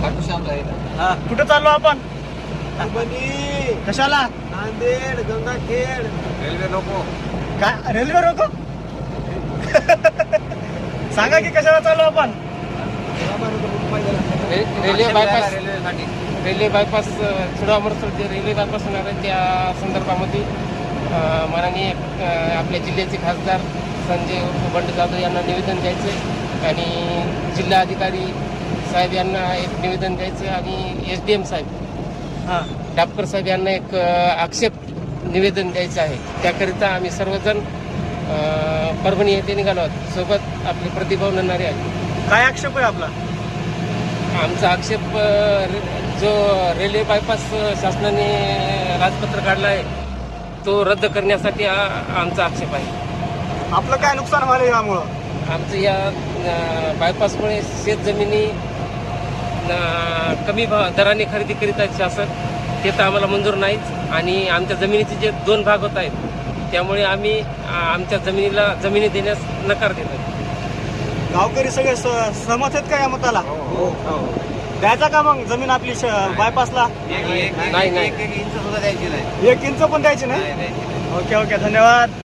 हा, कुठं चाललो आपण? परभणी, कशाला? नांदेड, गंगाखेड. रेल्वे नको. काय रेल्वे रोको? सांगा की कशाला चाललो आपण? रेल्वे बायपास रेल्वेसाठी. रेल्वे बायपास सुडामरसोड जे रेल्वे बायपास होणार आहे त्या संदर्भामध्ये माननीय आपल्या जिल्ह्याचे खासदार संजय बंड जाधव यांना निवेदन द्यायचं आणि जिल्हा अधिकारी साहेब यांना एक निवेदन द्यायचं आणि SDM साहेब हा, डापकर साहेब यांना एक आक्षेप निवेदन द्यायचं आहे. त्याकरिता आम्ही सर्वजण परभणी येथे निघालो आहोत. सोबत आपले प्रतिभाव नरनारे आहे. काय आक्षेप आहे आपला? आमचा आक्षेप जो रेल्वे बायपास शासनाने राजपत्र काढला आहे तो रद्द करण्यासाठी आमचा आक्षेप आहे. आपलं काय नुकसान व्हायला यामुळं? आमचं या बायपासमुळे शेतजमिनी कमी दराने खरेदी करीत आहेत शासन. ते तर आम्हाला मंजूर नाहीच आणि आमच्या जमिनीचे जे 2 भाग होत आहेत त्यामुळे आम्ही आमच्या जमिनी देण्यास नकार देतो. गावकरी सगळे सहमत आहेत का या मताला? द्यायचा का मग जमीन आपली बायपासला? नाही. एक इंच सुद्धा द्यायची नाही. 1 इंच पण द्यायची नाही? नाही, द्यायची नाही. ओके, धन्यवाद.